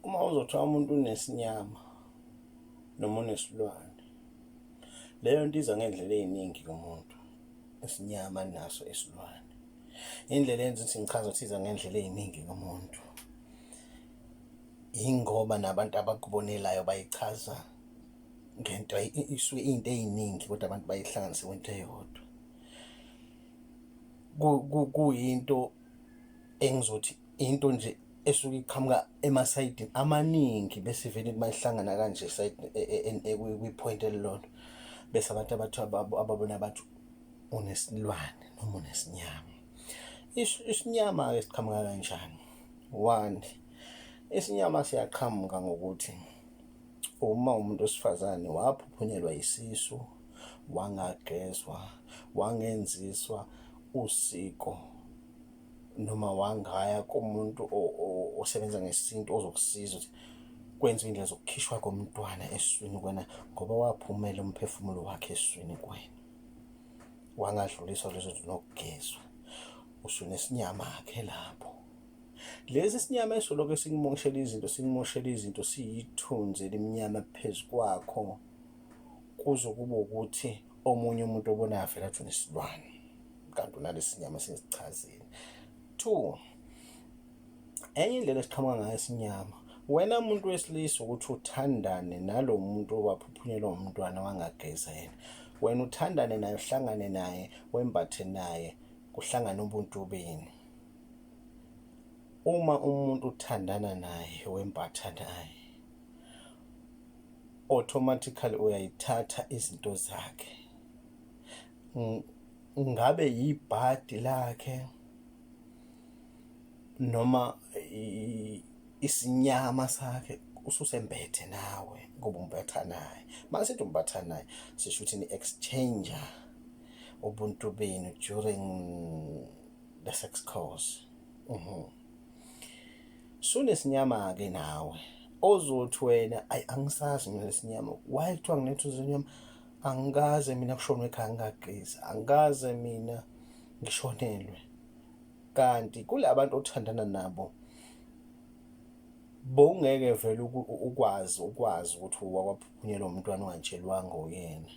Uma uzothiwa umuntu unesinyama noma unesilwane, leyo nto iza ngey'ndlela ey'ningi kumuntu. Isinyama naso isilwane, indlela eyenza ukuthi ngichaze ukuthi iza ngey'ndlela ey'ningi kumuntu, yingoba nabantu abakubonelayo bayichaza ngento isuke iy'nto ey'ningi kodwa abantu bayihlanganise kwento eyodwa. Kuyinto engizothi into nje esuke iqhamuka emasayidini amaningi bese ivele mayihlangana kanje kwi-point elilodwa bese abantu ababona bathi unesilwane noma unesinyama. Isinyama-ke siqhamuka kanjani? One, isinyama siyaqhamuka ngokuthi uma umuntu wesifazane waphuphunyelwa isisu, wangagezwa, wangenziswa usiko, noma wangaya kumuntu osebenza ngesintu ozokusiza ukuthi kwenziwe indlela zokukhishwa komntwana esiswini kwena ngoba waphumela umphefumulo wakhe esiswini kwena, wangadluliswa lezo zinto nokugezwa, usunesinyama-ke lapho. Lesi sinyama esoloko sikumoshela izinto siyithunzi elimnyama phezu kwakho, kuze kube ukuthi omunye umuntu obonayo vele athi unesilwane kanti unalesi sinyama sesichazile. Two, enye indlela esiqhamuka ngayo isinyama, wena muntu wesilisa ukuthi uthandane nalo muntu owaphuphunyelwa umntwana wangageza yena, wena uthandane naye, uhlangane naye, wembathe naye, kuhlangane ubuntu beni. Uma umuntu uthandana naye, wembatha naye, automatically uyayithatha izinto zakhe, ngabe yibhadi lakhe noma isinyama sakhe, ususembethe nawe ngoba umbatha naye. Uma sithi umbatha naye sisho ukuthi ni-exchange ubuntu benu during the sex course. Sunesinyama-ke nawe ozothi wena ayi angisazi mina lesinyama, why kuthiwa nginethuzi lenyama, angikaze mina kushonwe ekhaya ngingagezi, angikaze mina ngishonelwe. Kanti kula bantu othandana nabo bowungeke vele ukwazi ukuthi wakwaphuphunyelwa umntwana ungatshelwanga uyena,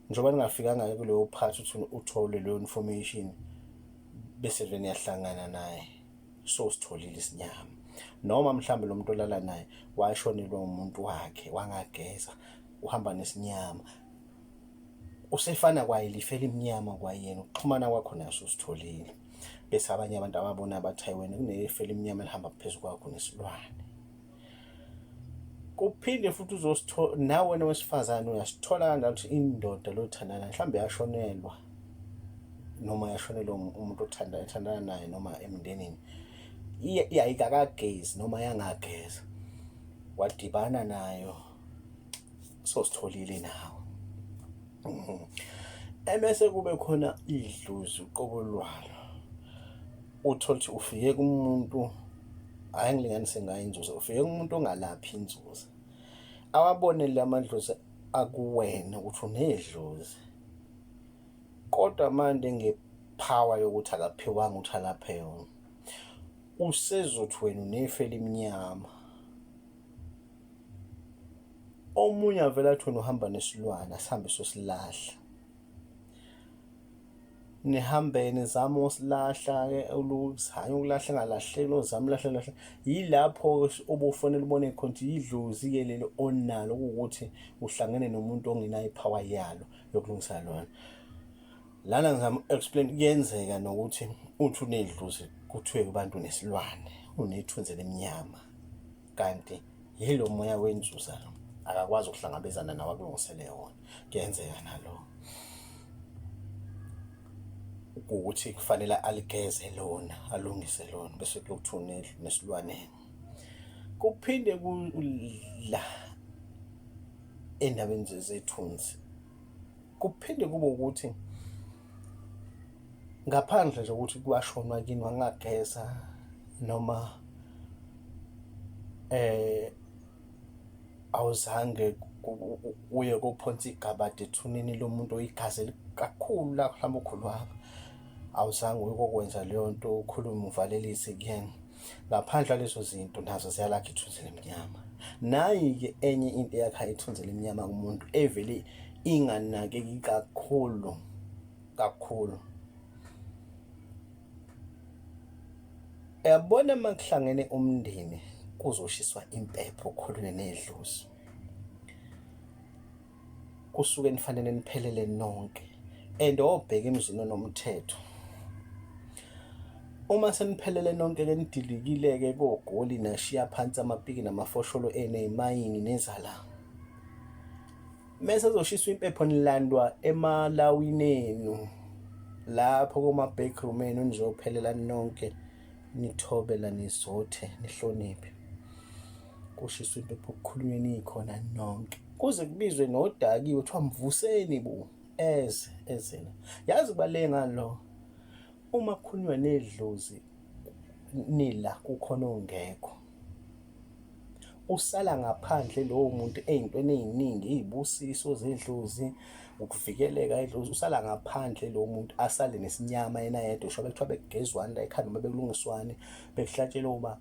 njengoba ningafikanga kuleyo phathi ukuthi uthole leyo information bese vele niyahlangana naye, so sitholile isinyama. Noma mhlawumbe lo muntu olala naye washonelwa umuntu wakhe wangageza, uhamba nesinyama, usefana kwayilifa elimnyama kwayena, ukuxhumana kwakho naso usitholile. Bese abanye abantu ababona bathi hayi wena kunefa elimnyama elihamba phezu kwakho nesilwane. Kuphinde futhi uzosithola nawe wena wesifazane uyasithola kanjalo ukuthi indoda lothandana mhlawumbe yashonelwa noma yashonelwa umuntu othandana naye noma emndenini, ayikakagezi noma yangageza, wadibana nayo, sositholile nawe. Ebese kube khona idlozi uqobo lwalo, uthola ukuthi ufike kumuntu, hhayi ngilinganise ngayo inzuzo, ufike kumuntu ongalaphi inzuzo, awabonele amadlozi akuwena ukuthi unedlozi, kodwa manje ngepower yokuthi akaphiwanga ukuthi alaphe yona, usezothi wena unefa elimnyama. Omunye avele athi wena uhamba nesilwane, asihambe sosilahla, nihambe nizame usilahla-ke, uzame ukulahla engalahleki, uzame lahle. Yilapho obufanele ubone khona ukuthi yidlozi-ke lelo onalo, kuwukuthi uhlangene nomuntu ongenayo ipower yalo yokulungisa lona. Lana ngizama explain, kuyenzeka nokuthi uthi unedlozi kuthiwe kubantu unesilwane, unethunzi elimnyama, kanti yilo moya wenzuza lo, akakwazi ukuhlangabezana nawe akulungisele wona. Kuyenzeka nalo ukuthi kufanele aligeze lona, alungise lona, bese kuthiwa nesilwane. Kuphinde kula endabeni zethunzi, kuphinde kube ukuthi ngaphandle nje ukuthi kwashonwa kini wangageza noma awuzange uye kophonsa igabade ethuneni lomuntu oyigazi kakhulu la mhlawumbe ukhulu wakho, awuzange uyokwenza leyo nto, ukhulume uvalelise kuyena, Ngaphandle kwalezo zinto nazo ziyalakha ithunzi elimnyama. Nayi-ke enye into eyakha ithunzi elimnyama kumuntu evele inganakeki kakhulu kakhulu. Uyabona uma kuhlangene umndeni kuzoshiswa impepho kukhulunywe nedlozi, kusuke nifanele niphelele nonke and obheka emzini onomthetho. Uma seniphelele nonke-ke nidilikile-ke kogoli nashiya phansi amapiki namafosholo ney'mayini nezala, mese kuzoshiswa impepho nilandwa emalawini enu lapho kuma-backroom enu nizophelela nonke nithobela nizothe nihloniphe. Kushiswa impepho kukhulunywe nikhona nonke kuze kubizwe nodakiwe kuthiwa mvuseni bu ezela. Yazi kubaluleke ngani lo? Uma kukhulunywa nedlozi nila kukhona ongekho, usala ngaphandle lowo muntu ey'ntweni ey'ningi, iy'busiso zedlozi, ukuvikeleka edlozi, usala ngaphandle lowo muntu asale nesinyama yena yedwa. Sho bekuthiwa bekugezwane la ekhanda noma bekulungiswane bekuhlatshelwa uba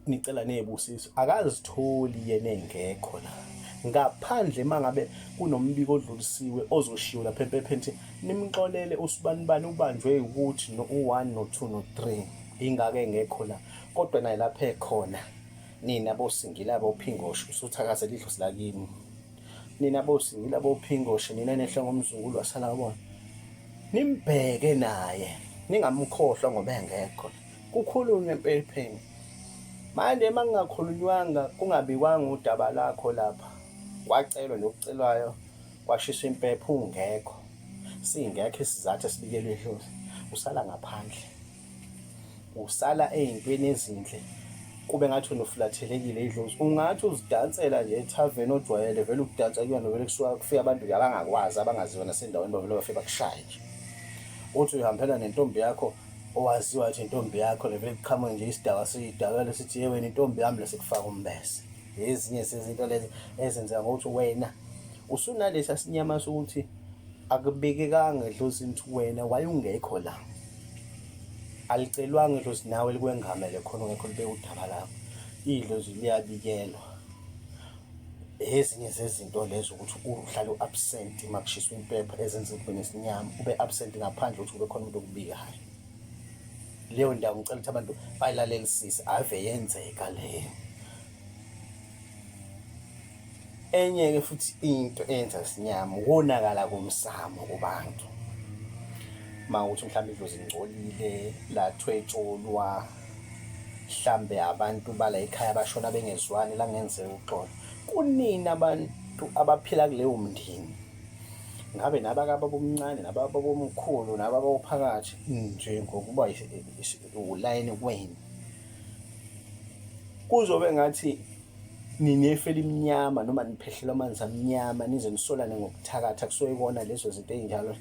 nicela ney'busiso, akazitholi yena engekho la. Ngaphandle uma ngabe kunombiko odlulisiwe ozoshiwo lapha empepheni ukuthi nimxolele usibanibani ubanjwe ukuthi u-1 no-2 no-3 ingake engekho la, kodwa naye lapha ekhona nina bosingila bophingoshe usuthakazela idlozi lakini, nina bosingila bophingoshe nina nehle ngomzungulu wasala kabona, nimbheke naye ningamkhohlwa ngoba engekho kukhulunywe empepheni. Manje uma kungakhulunywanga kungabikwanga udaba lakho lapha, kwacelwa nokucelwayo kwashiswa impepho ungekho, singekho isizathu esibikelwe idlozi, usala ngaphandle, usala ey'ntweni ezinhle kube ngathi unofulathelekile idlozi. Ungathi uzidansela nje ethaveni ojwayele vele ukudansa kuyona vele kusuka kufika abantu nje abangakwazi abangaziwa nasendaweni bavele bafike bakushaye nje. Uthi uyahambela nentombi yakho owaziwa ukuthi intombi yakho levele kuqhamuke nje isidakwa siyidakela sithi ye wena intombi yami lesekufaka umbese. Ezinye sezinto lezi ezenzeka ngokuthi wena usunalesi sinyama sokuthi akubekekanga edlozini ukuthi wena wayungekho la, alicelwanga idlozi nawe likwengamele khona ungekho libeke udaba lakho, idlozi liyabikelwa. Ezinye zezinto lezo ukuthi uhlale u-absent uma kushiswa impepho ezenza kube nesinyama, ube absent ngaphandle ukuthi kube khona umuntu okubikayo. Leyo ndawo ngicela ukuthi abantu bayilalelisise, ave yenzeka leyo. Enye-ke futhi into eyenza isinyama ukonakala komsamo kubantu. Uma ukuthi mhlawumbe idlozi ngcolile lathwetsholwa, mhlambe abantu bala ekhaya bashona bengezwani la kungenzeka uxolo, kunini abantu abaphila kuleyo mndeni, ngabe nabakababa omncane nababa bomkhulu nababa ophakathi nje ngokuba ulayini kwenu, kuzobe ngathi ninefe elimnyama noma niphehlelwa amanzi amnyama nize nisolane ngokuthakatha kusuke kona lezo zinto ey'njalo.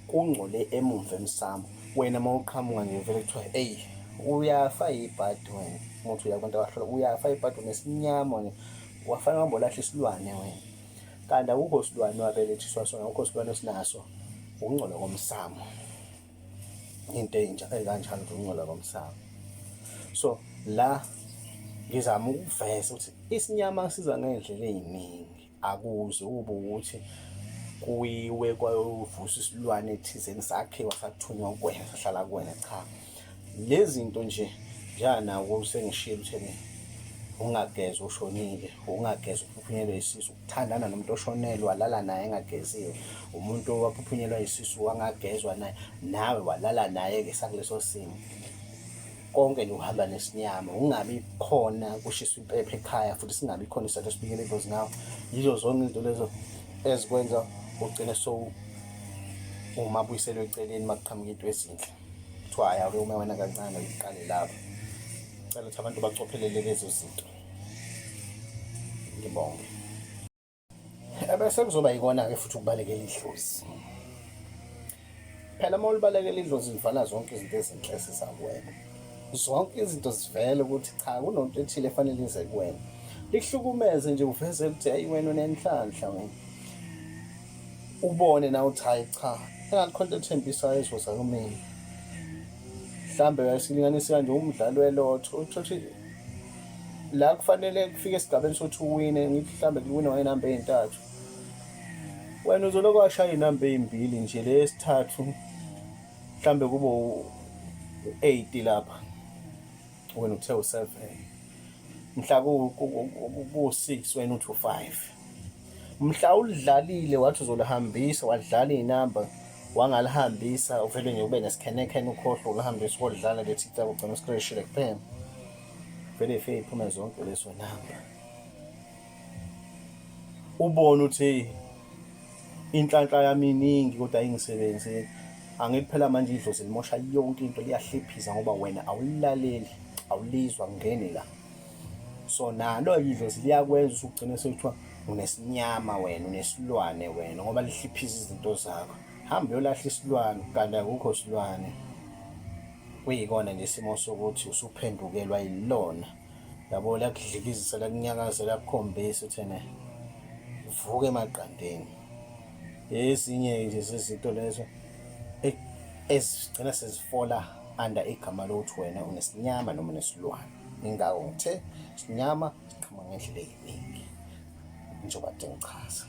Kungcole emumva emsamo. Wena uma uqhamuka nje vele kuthiwa eyi uyafa ibhadi wena, umuntu uyabantu abahlola uyafa ibhadi nesinyama, wafana uhamba ulahla isilwane wena. Kanti akukho silwane wabelethiswa sona, akukho silwane esinaso, ukungcola komsamo. Into ey'kanjalo nje ukungcola komsamo. So la ngizama ukuveza ukuthi isinyama siza ngey'ndlela ey'ningi, akuze kube ukuthi kuyiwe kwayovuswa isilwane thizeni sakhiwa sathunywa kuwena sahlala kuwena, cha. Lezi zinto nje njenganawo sengishilo ukuthi ungagezwa ushonile, ungagezwa uphuphunyelwe isisu, ukuthandana nomuntu oshonelwe walala naye engageziwe, umuntu owaphuphunyelwa isisu wangagezwa naye, nawe walala naye-ke sakuleso simo. Konke nje uhamba nesinyama, ungabi khona kushiswa impepho ekhaya futhi singabi khona isizathu esibikela idlozi ngawo. Yizo zonke izinto lezo ezikwenza ugcine uma buyiselwe eceleni makuqhamuka into ezinhle. Kuthiwa hhayi ake uma wena kancane uyiqale lapho. Ngicela ukuthi abantu bacophelele lezo zinto. Ngibonge. Ebese kuzoba yikona-ke futhi ukubalekela idlozi. Phela uma ulibalekela idlozi livala zonke izinto ezinhle esizakuwena. Zonke izinto zivele ukuthi cha kunonto ethile efanele ize kuwena. Likuhlukumeze nje uveze ukuthi hayi wena unenhlanhla wena. Ubone na uthi hayi cha engakhona ethembisayo ezoza kumina. mhlambe uyasilinganisa kanje umdlalo welotho uthole la kufanele kufike esigabeni sokuthi uwine, ngithi mhlambe kuwina ngey'namba ey'ntathu, wena uzoloko washaya iy'namba ey'mbili nje, le yesithathu mhlambe kube u-8 lapha, wena uthe u-7, mhla ku-6 wena uthi u-5. Mhla ulidlalile wathi uzolihambisa, wadlala iy'namba wangalihambisa, uvele nje ube nesikhenekhene ukhohlwe ulihambisa ukolidlala le-TikTok ugcina usikreshile kuphela. Vele y'fike y'phume zonke lezo namba. Ubone ukuthi inhlanhla yami iningi kodwa ayingisebenzeli. Angithi phela manje idlozi limosha yonke into, liyahlephiza ngoba wena awulilaleli, awulizwa ngene la. So nalo idlozi liyakwenza ugcine sekuthiwa unesinyama wena, unesilwane wena ngoba lihliphisa izinto zakho. Hamba uyolahla isilwane kanti akukho silwane. Kuyikona nje isimo sokuthi usuphendukelwa yilona. Yabo liyakudlikizisa, liyakunyakaza, liyakukhombisa ukuthi ene vuka emaqandeni. Ezinye nje zezinto lezo ezigcina sezifola under igama lokuthi wena unesinyama noma unesilwane. Ingako ngithe isinyama siqhamuka ngendlela eyiningi njengoba ngichaza.